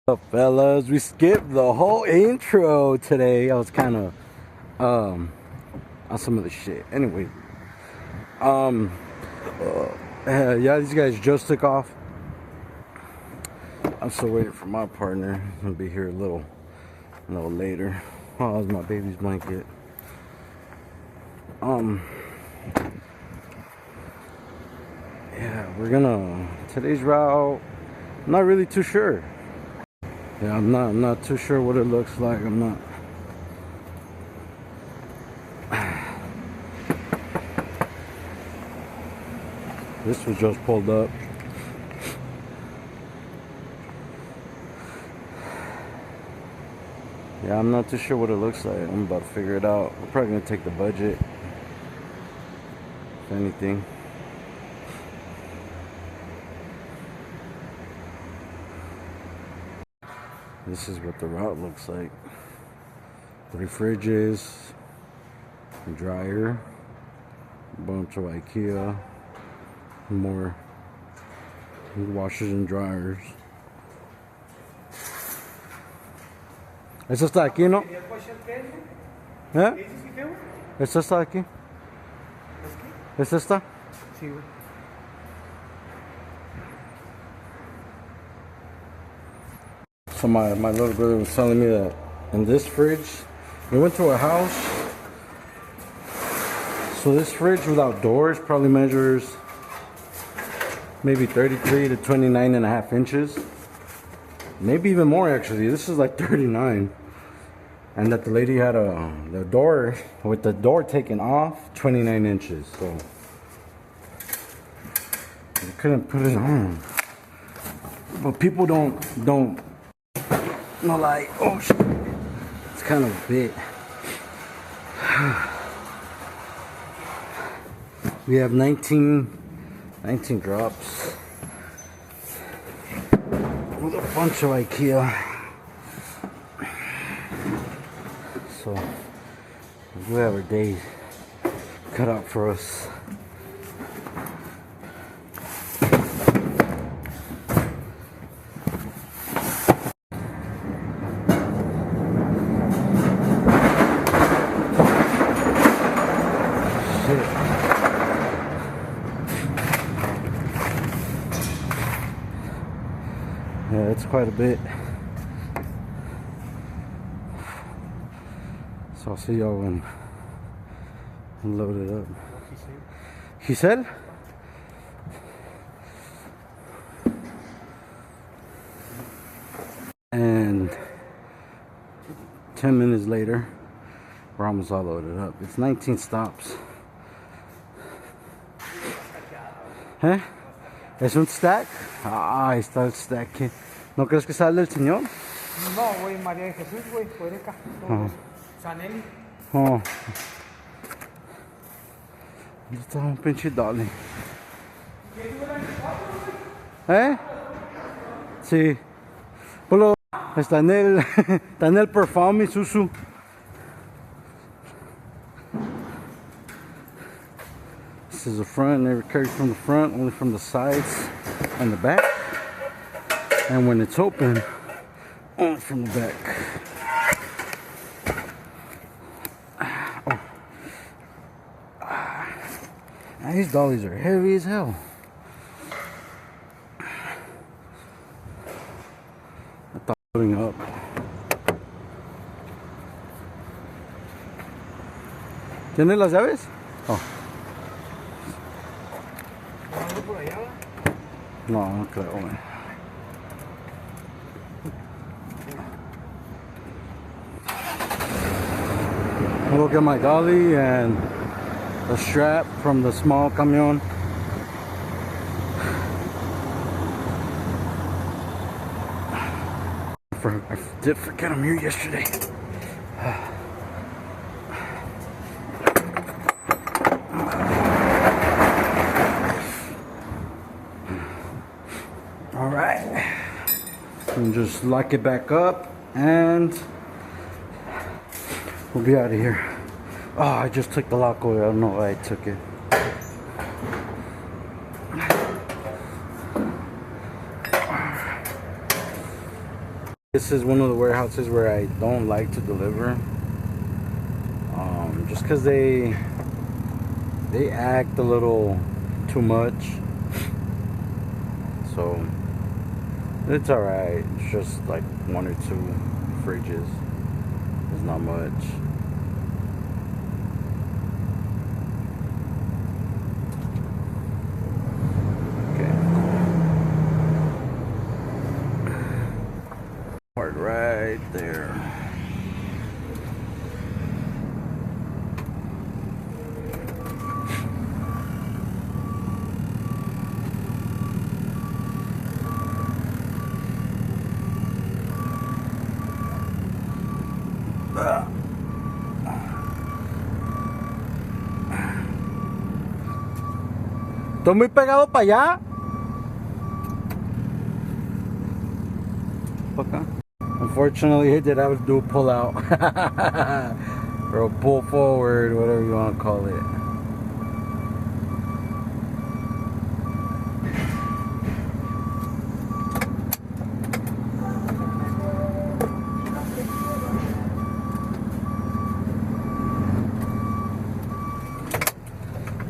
Up, fellas? We skipped the whole intro today. I was kind of on some of the shit. Anyway, yeah, these guys just took off. I'm still waiting for my partner. He'll be here a little later. Oh, that was my baby's blanket. Yeah, we're gonna today's route. I'm not really too sure. Yeah, I'm not too sure what it looks like. I'm not. This was just pulled up. Yeah, I'm not too sure what it looks like. I'm about to figure it out. We're probably gonna take the budget, if anything. This is what the route looks like. 3 fridges, a dryer, a bunch of IKEA, more washers and dryers. ¿Eso está aquí, no? ¿Eh? ¿Eso está aquí? ¿Eso está? Sí, güey. So my little brother was telling me that in this fridge, we went to a house. So this fridge without doors probably measures maybe 33 to 29 and a half inches. Maybe even more actually. This is like 39. And that the lady had the door, with the door taken off, 29 inches. So we couldn't put it on. But people don't like, oh shit, it's kind of big. We have 19 drops with a bunch of IKEA. So we have our day cut out for us. Yeah, it's quite a bit. So I'll see y'all when load it up. He said? And 10 minutes later, we're almost all loaded up. It's 19 stops. ¿Eh? ¿Es un stack? Ah, ahí está el stack. ¿No crees que sale el señor? No, güey, María de Jesús, güey, fue de acá. Sanelli. Oh. Está un pinche dolly. ¿Eh? Sí. Polo, está en el perfume, Susu. This is the front. Never carry from the front, only from the sides and the back. And when it's open, only from the back. These dollies are heavy as hell. I thought putting up. ¿Tiene las llaves? Oh. No, no creo, man. I'll get my dolly and the strap from the small camion. I did forget I'm here yesterday. All right, and just lock it back up and we'll be out of here. Oh, I just took the lock away. I don't know why I took it. This is one of the warehouses where I don't like to deliver. Just because they act a little too much. So it's alright. It's just like 1 or 2 fridges. It's not much. Part right there. Estoy muy pegado para allá. Para acá. Unfortunately, he did have to do a pull out or a pull forward, whatever you want to call it.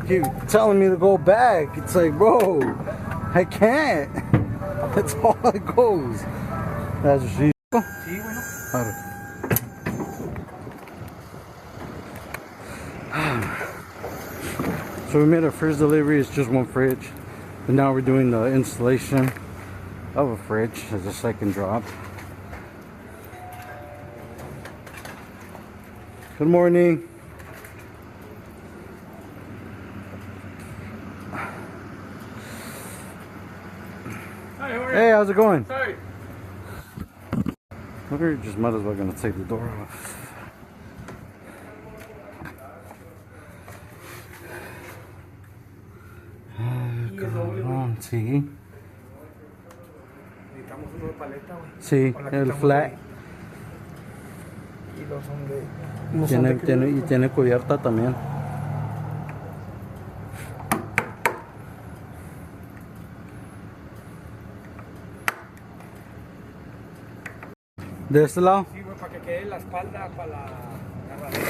Keep telling me to go back. It's like, bro, I can't. That's all it goes. That's what she. Sí, bueno. So we made our first delivery. It's just 1 fridge, and now we're doing the installation of a fridge as a second drop. Good morning. Hi, how are you? Hey, how's it going? Sorry. We're just might as well gonna take the door off. Cabrón, sí. Necesitamos uno de paleta, güey. Sí, el flat. Y los son de... Y tiene cubierta también. ¿De este lado? Sí, güey, para que quede la espalda para la agarradera.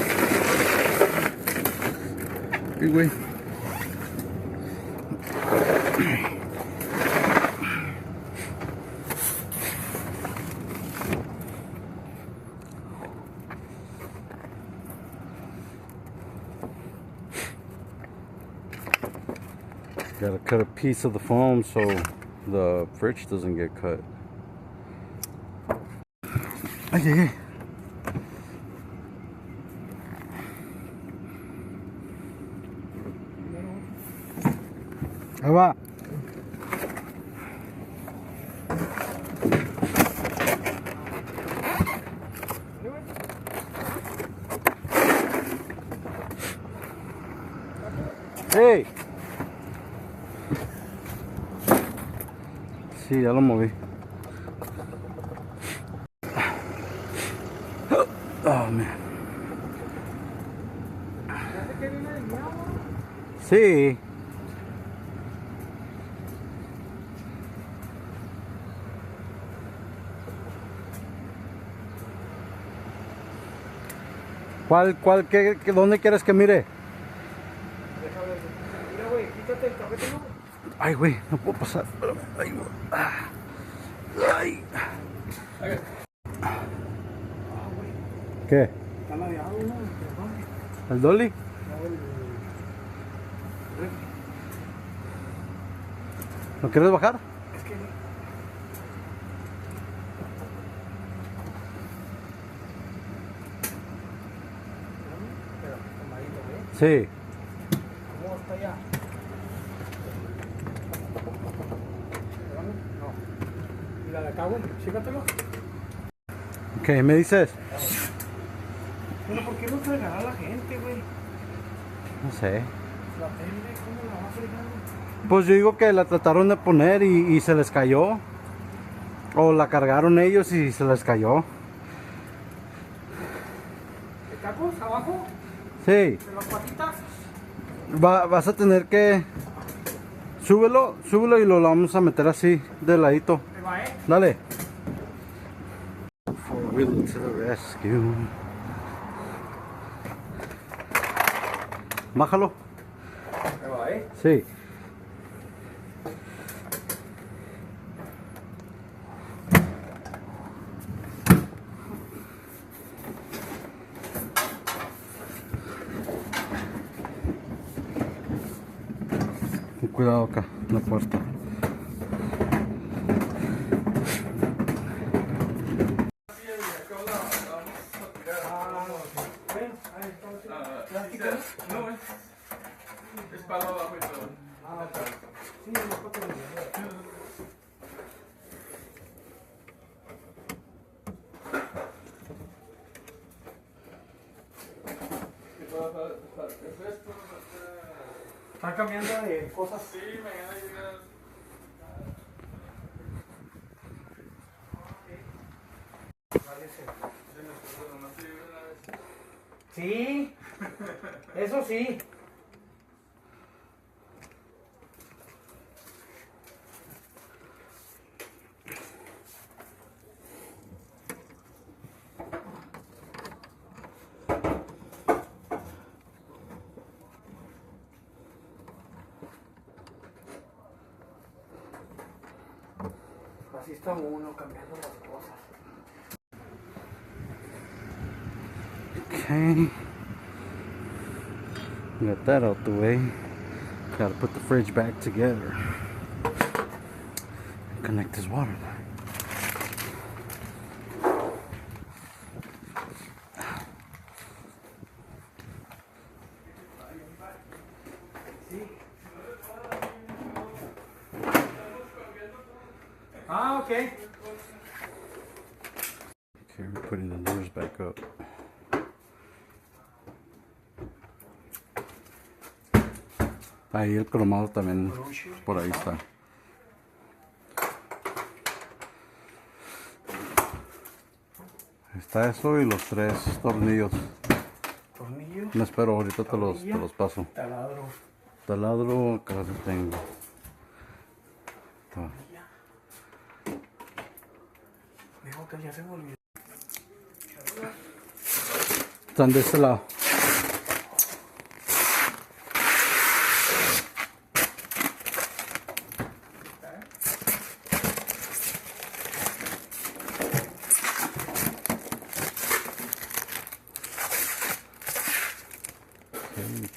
Sí, güey. Gotta cut a piece of the foam so the fridge doesn't get cut. Ay, ay, ay. Ahí va. Hey. Sí, ya lo moví. Oh, man. Sí. ¿Dónde quieres que mire? Mira, güey, quítate el tapete, ¿no? Ay, güey, no puedo pasar. Ay, güey. Ay. ¿Qué? Está ladeado, ¿no? ¿El dolly? ¿No quieres bajar? Es que... Sí. ¿Cómo está allá? No. ¿Y la de acá, güey? Chícatelo. Ok, ¿me dices? Bueno, ¿por qué no fregará a la gente, güey? No sé. La tele, ¿cómo la va a fregar, güey? Pues yo digo que la trataron de poner y se les cayó. O la cargaron ellos y se les cayó. ¿De tacos abajo? Sí. ¿De las patitas? Vas a tener que... Súbelo y lo vamos a meter así de ladito. ¿Te va, Dale. Wheel to the rescue. Bájalo. Ahí va, ¿eh? Sí. Con cuidado acá, en la puerta. No, es para abajo y todo. Sí, mejor que están cambiando de cosas. Sí, mañana llega. Sí, eso sí. Así está uno cambiando las cosas. Okay. Got that out the way. Gotta put the fridge back together. Connect his water line. Ah, okay. Okay, we're putting the doors back up. Ahí el cromado también, por ahí está. Está eso y los 3 tornillos. Tornillo. No espero, ahorita te los paso. Taladro. Taladro, acá los tengo. Está. Dijo que ya se me olvidó. Están de este lado.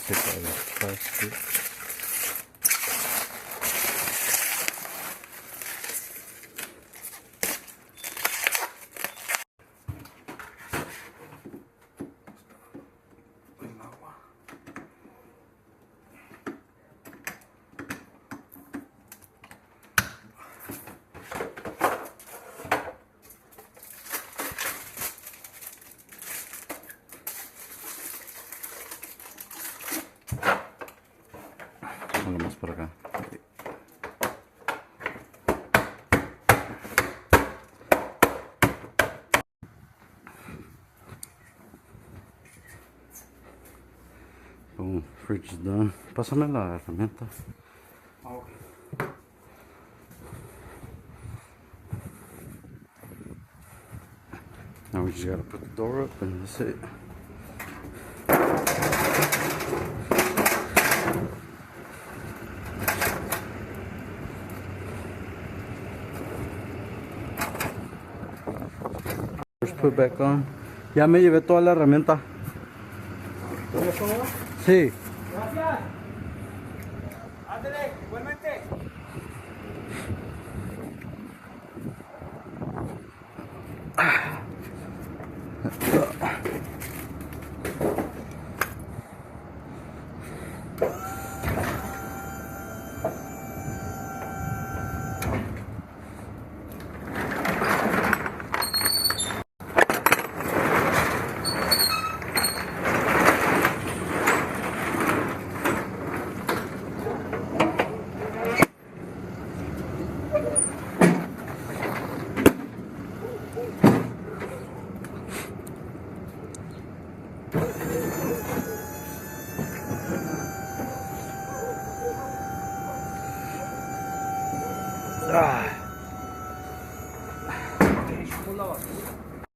Take out the plastic. Algo más por acá. Boom, fridge is done. Pásame la herramienta. Okay. Now we just gotta put the door up and that's it. Just put back on. Ya me llevé toda la herramienta. ¿Ya todo? Sí. Gracias. Ándale, igualmente. Ah.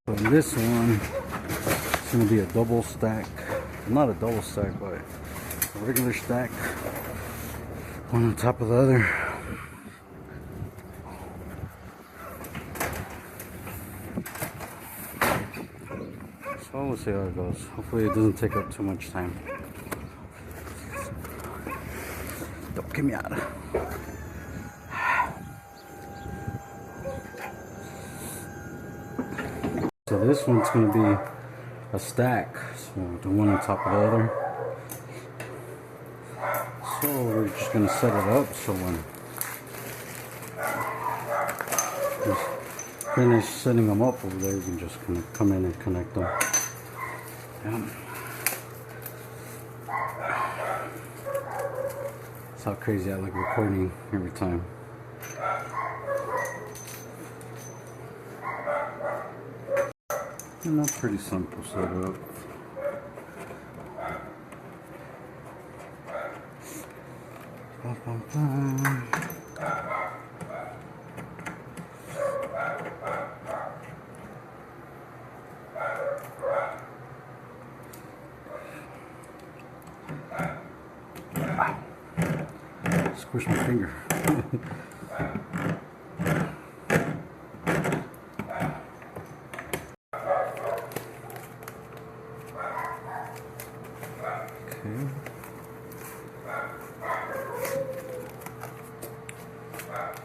So in this one, it's gonna be a double stack. Not a double stack, but a regular stack. One on top of the other. So we'll see how it goes. Hopefully it doesn't take up too much time. Don't get me out. So this one's going to be a stack, so the one on top of the other. So we're just going to set it up so when we finish setting them up over there, you can just kind of come in and connect them. Yeah. That's how crazy I like recording every time. You know, pretty simple setup. Bum, bum, bum. Squish my finger.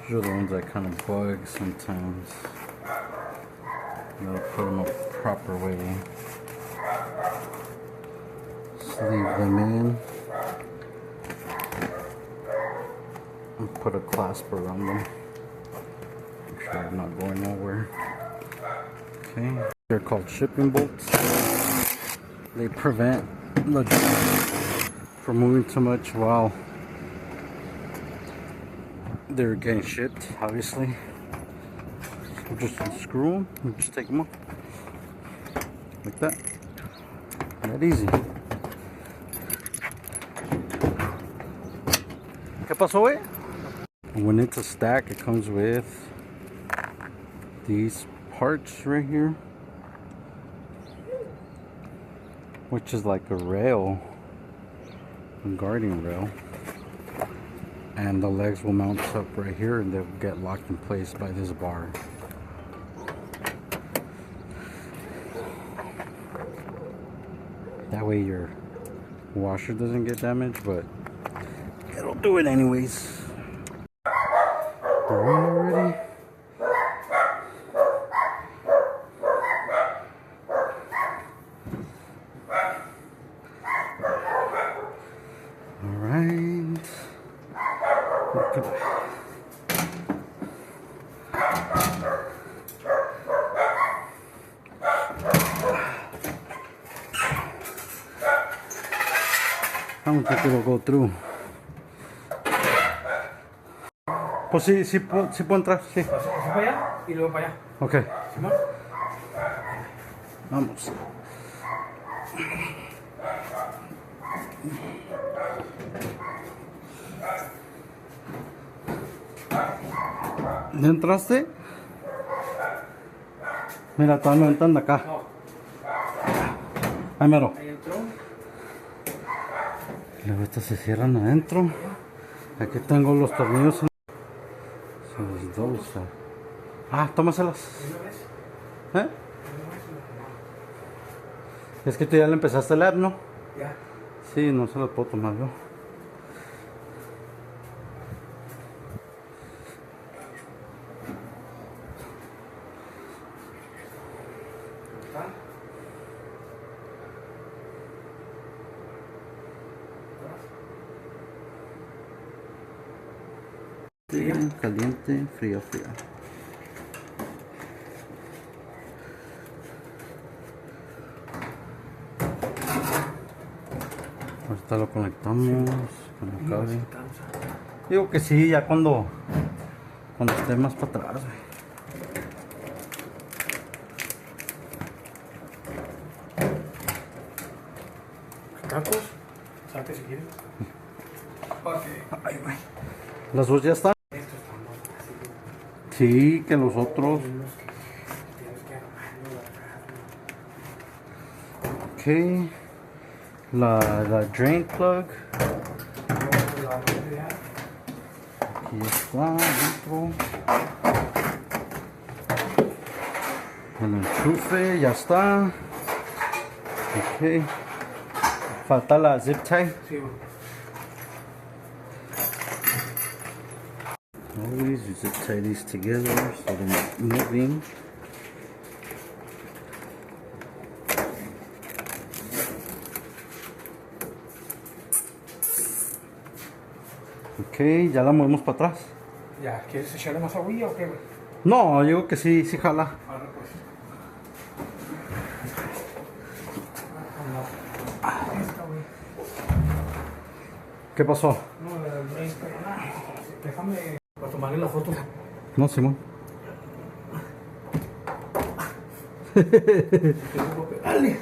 These are the ones that kind of bug sometimes. You gotta put them a proper way. Sleeve them in. And put a clasp around them. Make sure they're not going nowhere. Okay. They're called shipping bolts. They prevent the from moving too much while they're getting shipped, obviously. So just unscrew them and just take them off. Like that. That easy. ¿Qué pasó, güey? When it's a stack, it comes with these parts right here, which is like a rail, a guarding rail. And the legs will mount up right here and they'll get locked in place by this bar. That way your washer doesn't get damaged, but it'll do it anyways. Alrighty. Alright. Look at that. I don't think it'll go through. Pues sí puedo entrar, sí. Paso para allá y luego para allá. Ok. ¿Simón? Vamos. ¿Ya entraste? Mira, están entrando acá. No. Ahí mero. Ahí entró. Luego estas se cierran adentro. Aquí tengo los tornillos. Se los dos. Ah, tómaselas. ¿Eh? Es que tú ya le empezaste el app, ¿no? Ya. Sí, no se los puedo tomar yo. Caliente, fría, fría. Ahorita lo conectamos con el cable. Digo que sí, ya cuando esté más para atrás. Tacos. Salte si quieres. Ay, güey. Las dos ya están. Sí, que los otros. Okay. La drain plug. Aquí está dentro. El enchufe ya está. Ok. Falta la zip tie. Sí, Always you zip tie these together so they're not moving. Ok, ya la movemos para atrás. ya, ¿quieres echarle más agüilla o qué, güey? No, yo digo que sí, sí jala. Ahora pues. Esta, güey. ¿Qué pasó? No, déjame para tomarle la foto. No, Simón. Dale.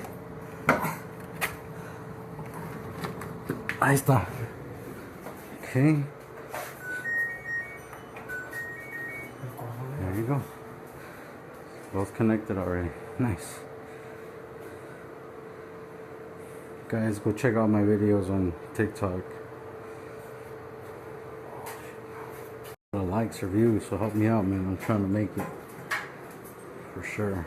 Ahí está. Okay. There you go. Both connected already. Nice. Guys, go check out my videos on TikTok. Likes or views, so help me out, man. I'm trying to make it for sure.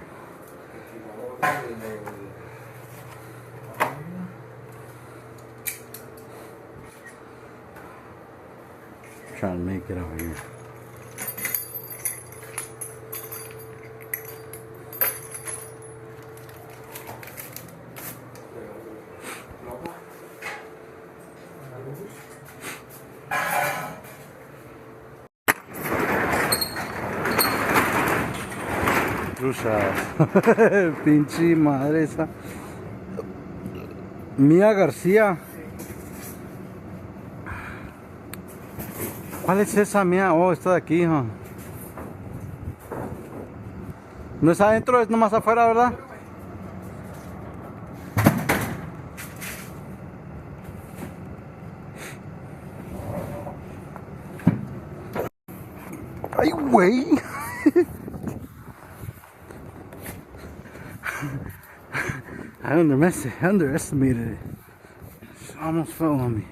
Trying to make it out here. Pinche madre esa. Mía García. ¿Cuál es esa mía? Oh, esta de aquí, huh? No es adentro, es nomás afuera, ¿verdad? Ay, güey. I underestimated it. It almost fell on me.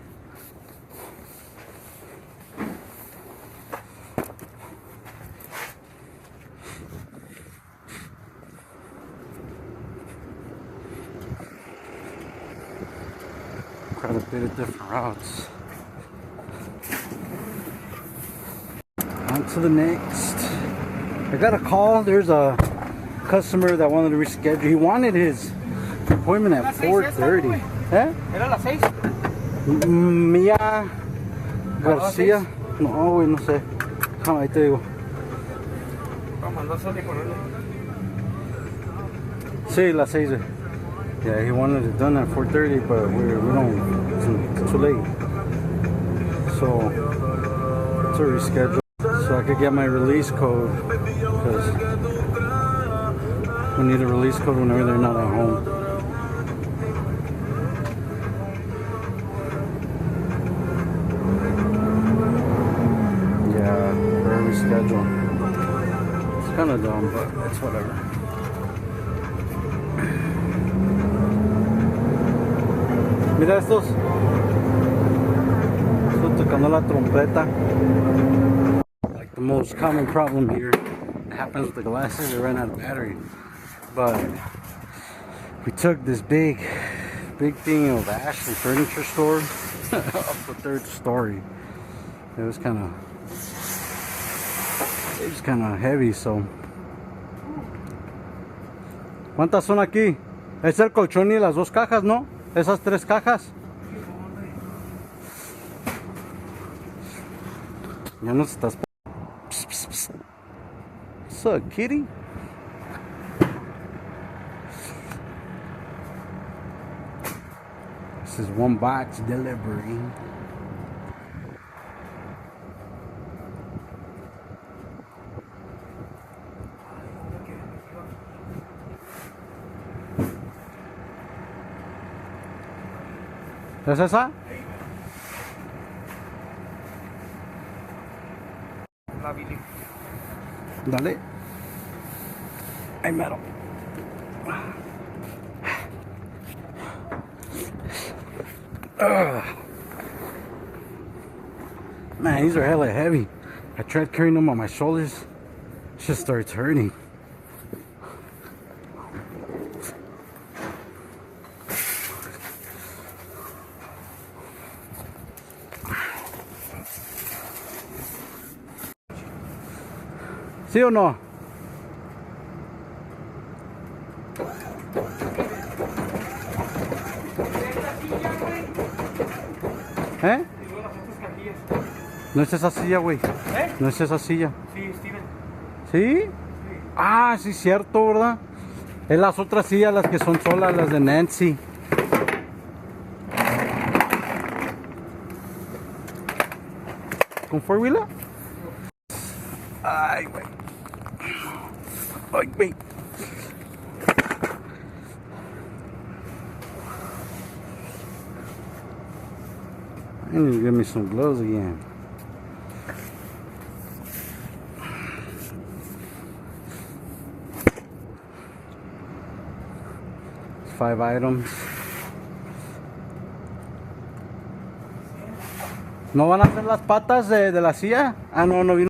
Quite a bit of different routes. On to the next. I got a call. There's a customer that wanted to reschedule. He wanted his appointment at 4:30. ¿Eh? ¿Era las 6? Mía García. No, güey, no sé. No, ahí te digo. Para mandárselo y ponerle. Sí, las 6. Yeah, he wanted it done at 4:30, but we don't. It's too late. So to reschedule, so I could get my release code, because we need a release code whenever they're not at home. Yeah, for a reschedule. It's kind of dumb, but it's whatever. Mira estos. Esto tocando la trompeta. Like the most common problem here. It happens with the glasses, they ran out of battery. But we took this big thing of ash from furniture store up the 3rd story. It was kind of heavy, so. ¿Cuántas son aquí? Es el colchón y las 2 cajas, ¿no? Esas 3 cajas. Ya nos estás. Psst, psst, psst. What's up, kitty? This is 1 box delivery. ¿Es esa? La Billy. Dale. Ay, mero. Ugh. Man, these are hella heavy. I tried carrying them on my shoulders. It just starts hurting. ¿Sí o no? ¿Eh? No es esa silla, güey. ¿Eh? No es esa silla. Sí, Steven. ¿Sí? Ah, sí, cierto, ¿verdad? Es las otras sillas, las que son solas, las de Nancy. ¿Con four wheeler? Ay, güey. Ay, güey. I need to get me some gloves again. It's 5 items. ¿No van a hacer las patas de la silla? Ah, no, no vino.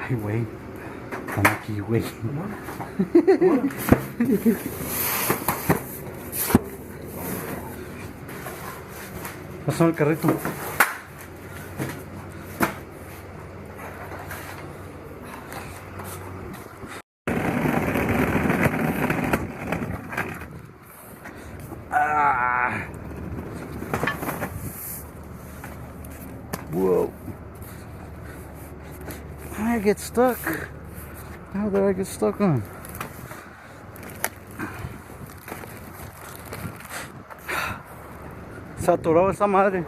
Ay, güey. Están aquí, güey. Pasó el carrito. Ah. Whoa. I get stuck. How did I get stuck on? Se atoró esa madre.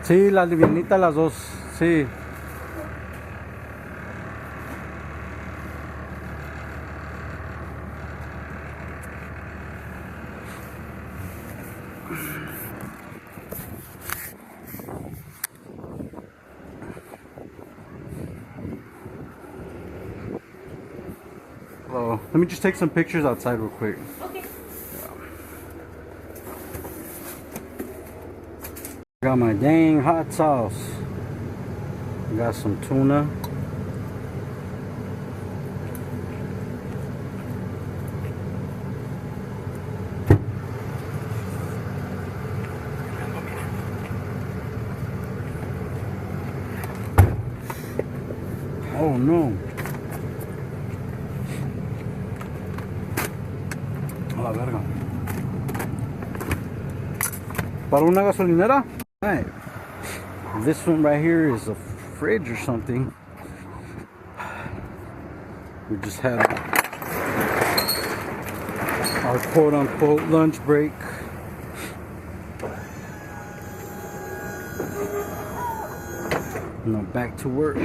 Sí, las livianitas las dos. Sí. Oh, let me just take some pictures outside real quick. Okay. Got my dang hot sauce. Got some tuna. Oh no. A la verga. ¿Para una gasolinera? Right. This one right here is a fridge or something. We just had our quote-unquote lunch break. Now back to work.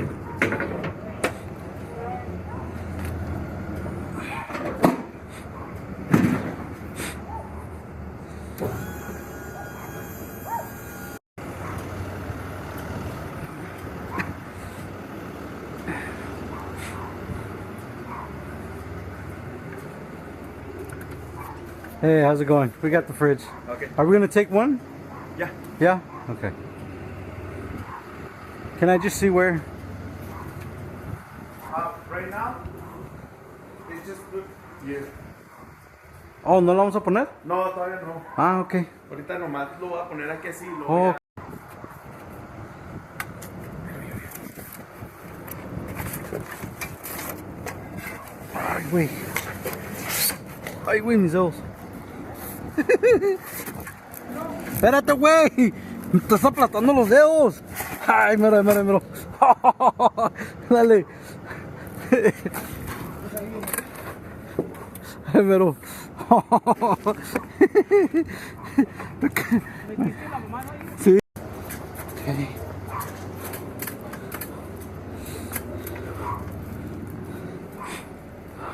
Hey, how's it going? We got the fridge. Okay. Are we gonna take one? Yeah. Yeah? Okay. Can I just see where? Right now, it's just put here. Oh, ¿no lo vamos a poner? No, todavía no. Ah, ok. Ahorita nomás lo voy a poner aquí así. Lo Oh. voy Ay, güey. Ay, güey, mis ojos. Espérate, güey. Me estás aplastando los dedos. Ay, mira, mira, mira. Dale. Ay, mira. Sí. Okay.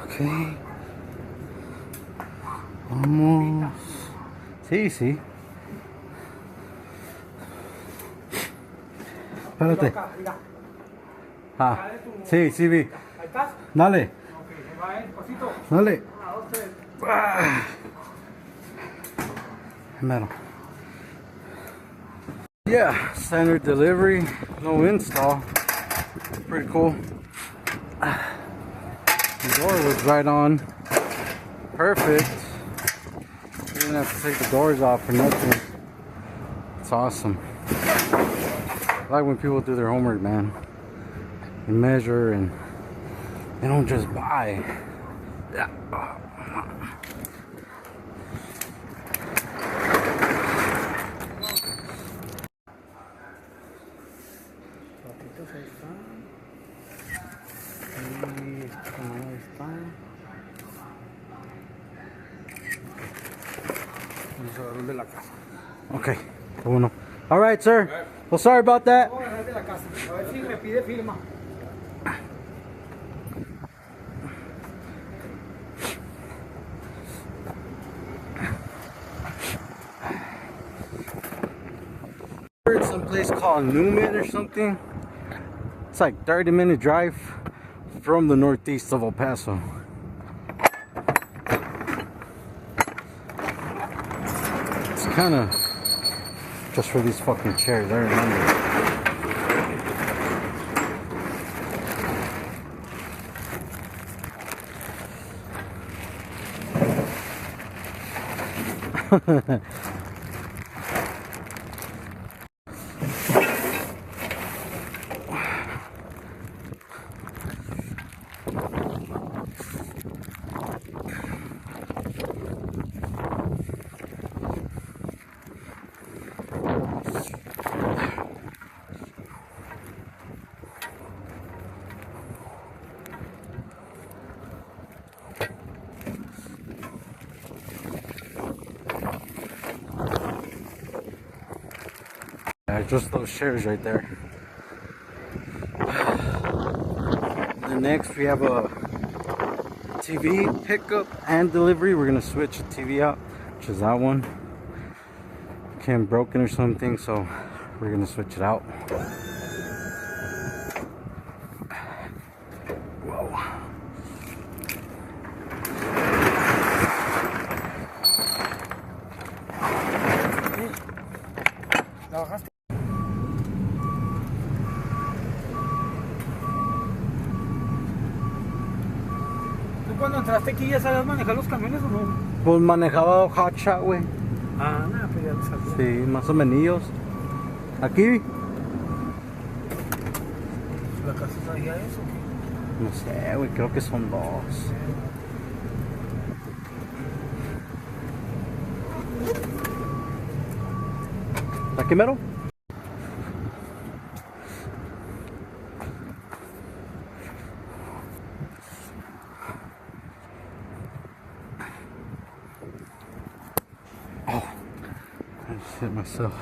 Okay. Vamos. Sí, sí. Espérate. Acá, mira. Ah, sí, sí, vi. Ahí estás. Dale, Ok, ahí va, despacito. dale. 1, 2, 3. Ah. Metal. Yeah, standard delivery, no install. Pretty cool. The door was right on. Perfect. You didn't have to take the doors off or nothing. It's awesome. I like when people do their homework, man. They measure and they don't just buy. Yeah. Patitos ahí están. Y esta mano ahí está. Vamos a agarrar de la casa. Okay. Bueno. All right, sir. Well, sorry about that. Vamos a agarrar de la casa. A ver si me pide firma. It's someplace called Newman or something. It's like 30-minute drive from the northeast of El Paso. It's kind of just for these fucking chairs, I remember. Yeah, just those chairs right there. Then next we have a TV pickup and delivery. We're gonna switch the TV out, which is that one. Came broken or something, so we're gonna switch it out. Whoa. ¿La bajaste? ¿Tú cuando entraste aquí ya sabías manejar los camiones o no? Pues manejaba Hotshot, güey. Ah, nada, pues ya lo sabía. Sí, más o menos. Aquí, ¿La casa sabía eso? no sé, güey, creo que son dos. ¿Aquí mero? Oh, I just hit myself.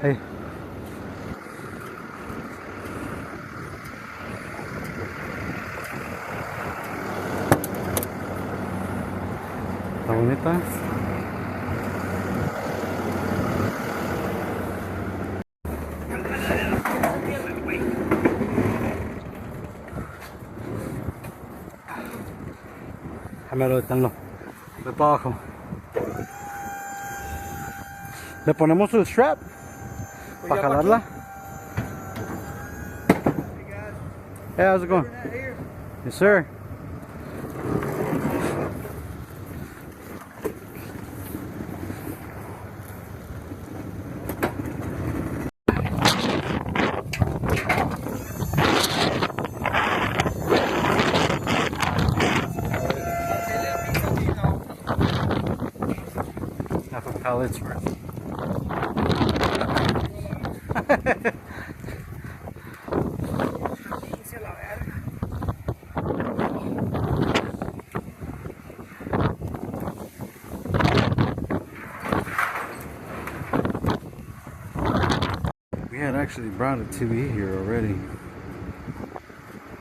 Hey. Está bonita. Déjamelo detenerlo. Ve para abajo. Le ponemos su strap para jalarla. Hey, how's it going? Yes, sir. hell it's worth. We had actually brought a TV here already.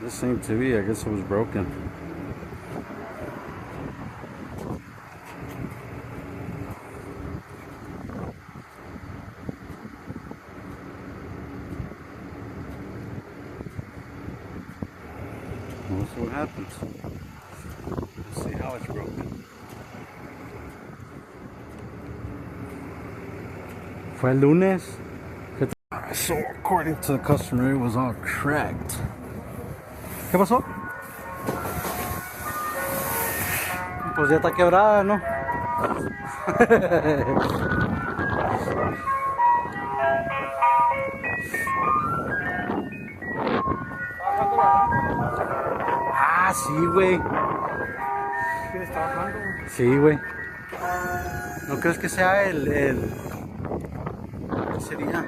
This same TV, I guess it was broken. We'll see what happens. Let's see how it's broken. Fue el lunes. So according to the customer, it was all cracked. ¿Qué pasó? Pues ya está quebrada, ¿no? Ah, sí, güey. ¿Quieres trabajando? Sí, güey. ¿No crees que sea el... ¿Qué sería?